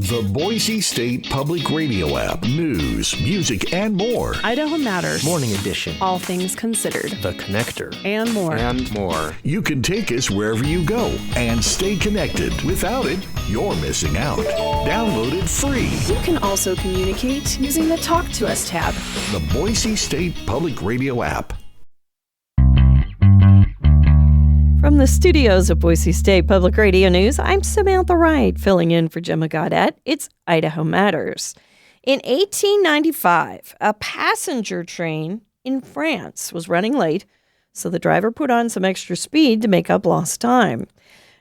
The Boise State Public Radio app. News, music, and more. Idaho Matters. Morning Edition. All things considered. The Connector. And more. And more. You can take us wherever you go and stay connected. Without it, you're missing out. Download it free. You can also communicate using the Talk to Us tab. The Boise State Public Radio app. From the studios of Boise State Public Radio News, I'm Samantha Wright, filling in for Gemma Gaudette. It's Idaho Matters. In 1895, a passenger train in France was running late, so the driver put on some extra speed to make up lost time.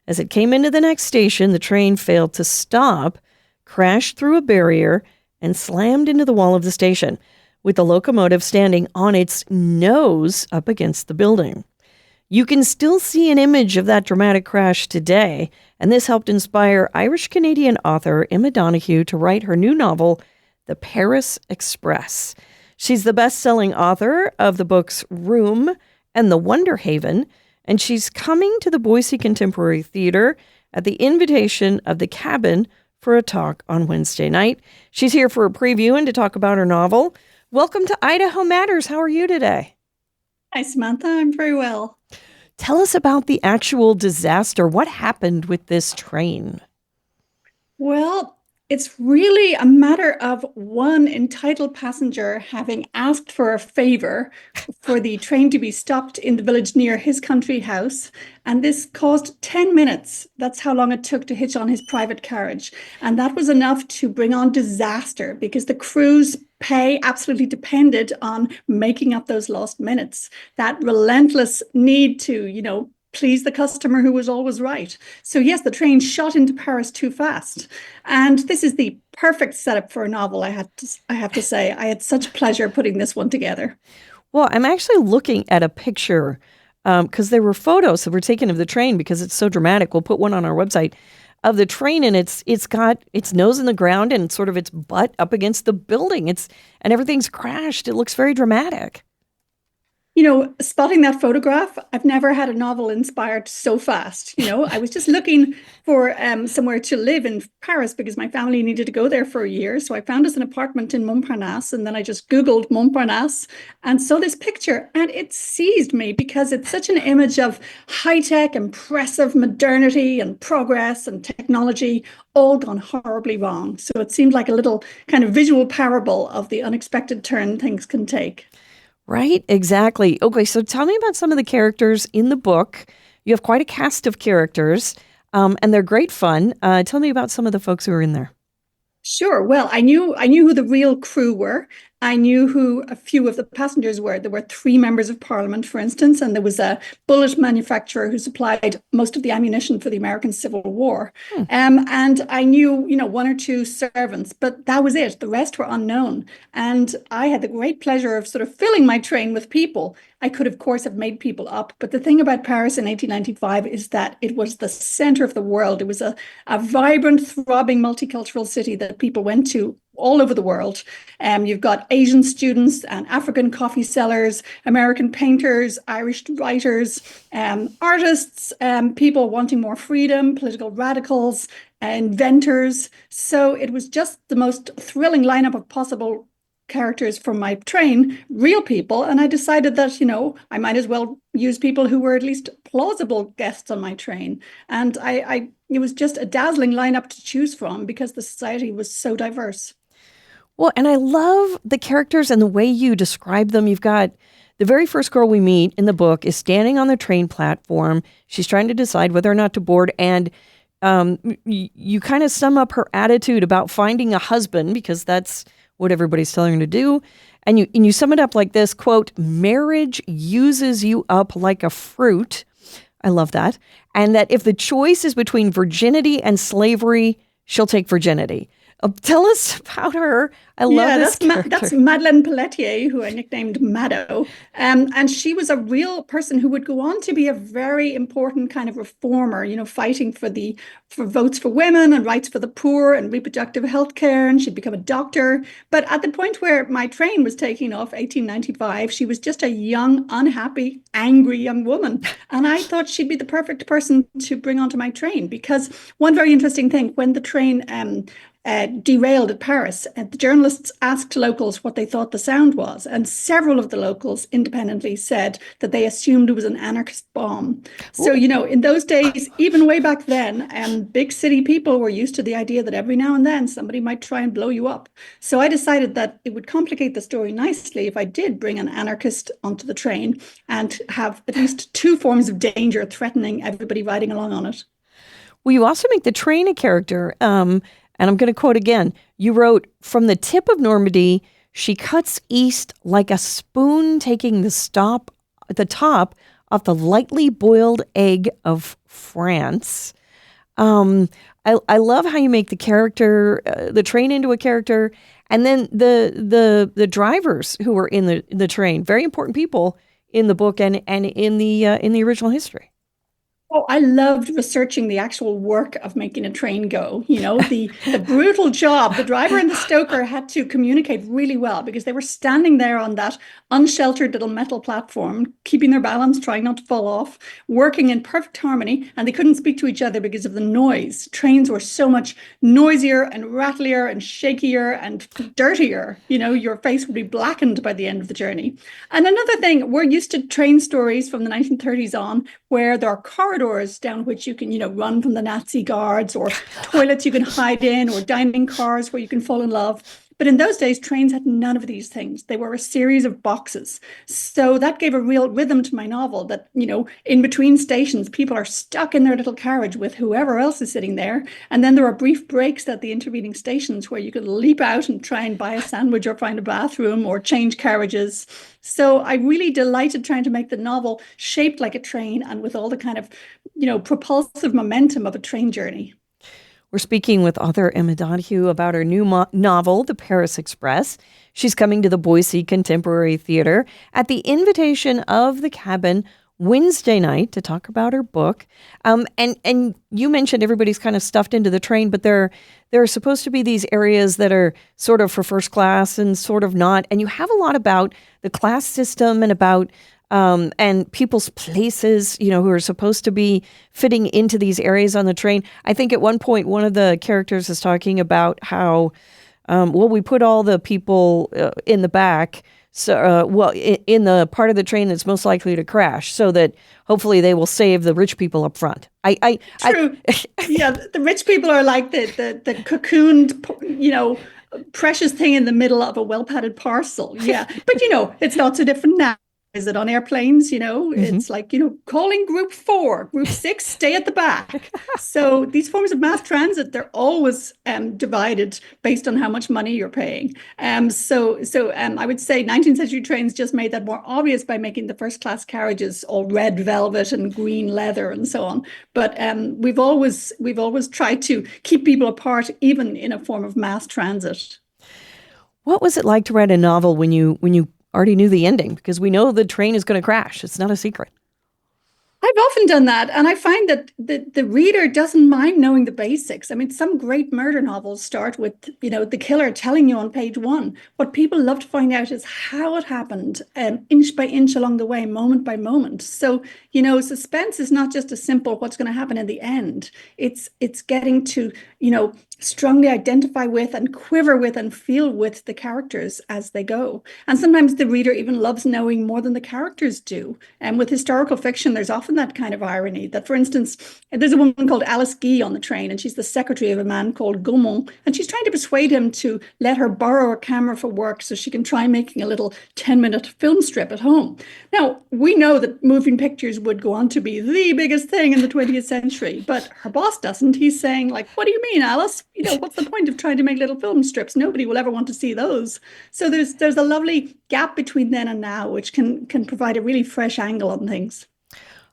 As it came into the next station, the train failed to stop, crashed through a barrier, and slammed into the wall of the station, with the locomotive standing on its nose up against the building. You can still see an image of that dramatic crash today, and this helped inspire Irish-Canadian author Emma Donoghue to write her new novel, The Paris Express. She's the best-selling author of the books Room and The Wonder Haven, and she's coming to the Boise Contemporary Theater at the invitation of the Cabin for a talk on Wednesday night. She's here for a preview and to talk about her novel. Welcome to Idaho Matters. How are you today? Hi, Samantha. I'm very well. Tell us about the actual disaster. What happened with this train? Well, it's really a matter of one entitled passenger having asked for a favor for the train to be stopped in the village near his country house. And this caused 10 minutes. That's how long it took to hitch on his private carriage. And that was enough to bring on disaster because the crew's pay absolutely depended on making up those lost minutes. That relentless need to, please the customer who was always right. So yes, the train shot into Paris too fast. And this is the perfect setup for a novel, I have to say. I had such pleasure putting this one together. Well, I'm actually looking at a picture because there were photos that were taken of the train because it's so dramatic. We'll put one on our website of the train, and it's got its nose in the ground and sort of its butt up against the building. And everything's crashed. It looks very dramatic. Spotting that photograph, I've never had a novel inspired so fast. I was just looking for somewhere to live in Paris because my family needed to go there for a year. So I found us an apartment in Montparnasse, and then I just Googled Montparnasse and saw this picture, and it seized me because it's such an image of high-tech, impressive modernity and progress and technology all gone horribly wrong. So it seemed like a little kind of visual parable of the unexpected turn things can take. Right, exactly. Okay, so tell me about some of the characters in the book. You have quite a cast of characters, and they're great fun. Tell me about some of the folks who are in there. Sure. Well, I knew who the real crew were. I knew who a few of the passengers were. There were 3 members of Parliament, for instance, and there was a bullet manufacturer who supplied most of the ammunition for the American Civil War. And I knew, 1 or 2 servants, but that was it. The rest were unknown. And I had the great pleasure of sort of filling my train with people. I could, of course, have made people up. But the thing about Paris in 1895 is that it was the center of the world. It was a vibrant, throbbing, multicultural city that people went to all over the world. You've got Asian students and African coffee sellers, American painters, Irish writers, artists, people wanting more freedom, political radicals, inventors. So it was just the most thrilling lineup of possible characters from my train, real people. And I decided that, I might as well use people who were at least plausible guests on my train. And it was just a dazzling lineup to choose from because the society was so diverse. Well, and I love the characters and the way you describe them. You've got the very first girl we meet in the book is standing on the train platform. She's trying to decide whether or not to board. And you kind of sum up her attitude about finding a husband because that's what everybody's telling her to do. And you sum it up like this, quote, "Marriage uses you up like a fruit." I love that. And that if the choice is between virginity and slavery, she'll take virginity. Tell us about her. I love this character. That's Madeleine Pelletier, who I nicknamed Maddo. And she was a real person who would go on to be a very important kind of reformer, fighting for votes for women and rights for the poor and reproductive health care. And she'd become a doctor. But at the point where my train was taking off, 1895, she was just a young, unhappy, angry young woman. And I thought she'd be the perfect person to bring onto my train because one very interesting thing, when the train derailed at Paris. And the journalists asked locals what they thought the sound was. And several of the locals independently said that they assumed it was an anarchist bomb. So, in those days, even way back then, big city people were used to the idea that every now and then somebody might try and blow you up. So I decided that it would complicate the story nicely if I did bring an anarchist onto the train and have at least two forms of danger threatening everybody riding along on it. Well, you also make the train a character. And I'm going to quote again. You wrote, "From the tip of Normandy, she cuts east like a spoon taking the top off the lightly boiled egg of France." I love how you make the character, the train into a character, and then the drivers who were in the train, very important people in the book and in the original history. Oh, I loved researching the actual work of making a train go. The brutal job. The driver and the stoker had to communicate really well because they were standing there on that unsheltered little metal platform, keeping their balance, trying not to fall off, working in perfect harmony, and they couldn't speak to each other because of the noise. Trains were so much noisier and rattlier and shakier and dirtier. Your face would be blackened by the end of the journey. And another thing, we're used to train stories from the 1930s on where there are corridors down which you can, run from the Nazi guards, or toilets you can hide in, or dining cars where you can fall in love. But in those days, trains had none of these things. They were a series of boxes. So that gave a real rhythm to my novel that, in between stations, people are stuck in their little carriage with whoever else is sitting there. And then there are brief breaks at the intervening stations where you could leap out and try and buy a sandwich or find a bathroom or change carriages. So I really delighted trying to make the novel shaped like a train and with all the kind of, propulsive momentum of a train journey. We're speaking with author Emma Donoghue about her new novel, The Paris Express. She's coming to the Boise Contemporary Theater at the invitation of the Cabin Wednesday night to talk about her book. And you mentioned everybody's kind of stuffed into the train, but there are supposed to be these areas that are sort of for first class and sort of not. And you have a lot about the class system and about and people's places, who are supposed to be fitting into these areas on the train. I think at one point, one of the characters is talking about how, we put all the people in the back, so in the part of the train that's most likely to crash, so that hopefully they will save the rich people up front. True. Yeah, the rich people are like the cocooned, precious thing in the middle of a well-padded parcel. Yeah, but it's not so different now. Is it on airplanes? It's like, calling group 4, group 6, stay at the back. So these forms of mass transit, they're always divided based on how much money you're paying. So I would say 19th century trains just made that more obvious by making the first class carriages all red velvet and green leather and so on. But we've always tried to keep people apart, even in a form of mass transit. What was it like to write a novel when you already knew the ending? Because we know the train is going to crash. It's not a secret. I've often done that, and I find that the reader doesn't mind knowing the basics. I mean, some great murder novels start with, the killer telling you on page 1. What people love to find out is how it happened, inch by inch along the way, moment by moment. So, suspense is not just a simple what's going to happen in the end. It's getting to, strongly identify with and quiver with and feel with the characters as they go. And sometimes the reader even loves knowing more than the characters do. And with historical fiction, there's often that kind of irony that, for instance, there's a woman called Alice Guy on the train, and she's the secretary of a man called Gaumont, and she's trying to persuade him to let her borrow a camera for work so she can try making a little 10-minute film strip at home. Now, we know that moving pictures would go on to be the biggest thing in the 20th century, but her boss doesn't. He's saying, like, what do you mean, Alice? What's the point of trying to make little film strips? Nobody will ever want to see those. So there's a lovely gap between then and now, which can provide a really fresh angle on things.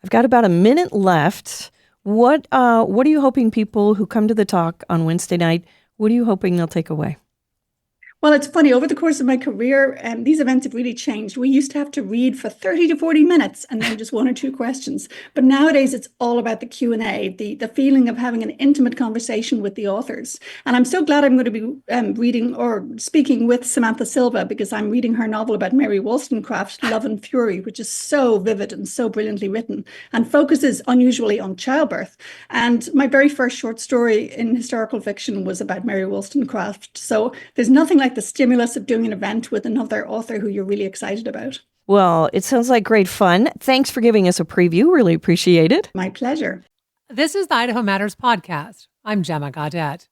I've got about a minute left. What are you hoping people who come to the talk on Wednesday night, what are you hoping they'll take away? Well, it's funny, over the course of my career, these events have really changed. We used to have to read for 30 to 40 minutes and then just one or two questions. But nowadays, it's all about the Q&A, the feeling of having an intimate conversation with the authors. And I'm so glad I'm going to be reading or speaking with Samantha Silva, because I'm reading her novel about Mary Wollstonecraft, Love and Fury, which is so vivid and so brilliantly written and focuses unusually on childbirth. And my very first short story in historical fiction was about Mary Wollstonecraft. So there's nothing like the stimulus of doing an event with another author who you're really excited about. Well, it sounds like great fun. Thanks for giving us a preview. Really appreciate it. My pleasure. This is the Idaho Matters podcast. I'm Gemma Gaudette.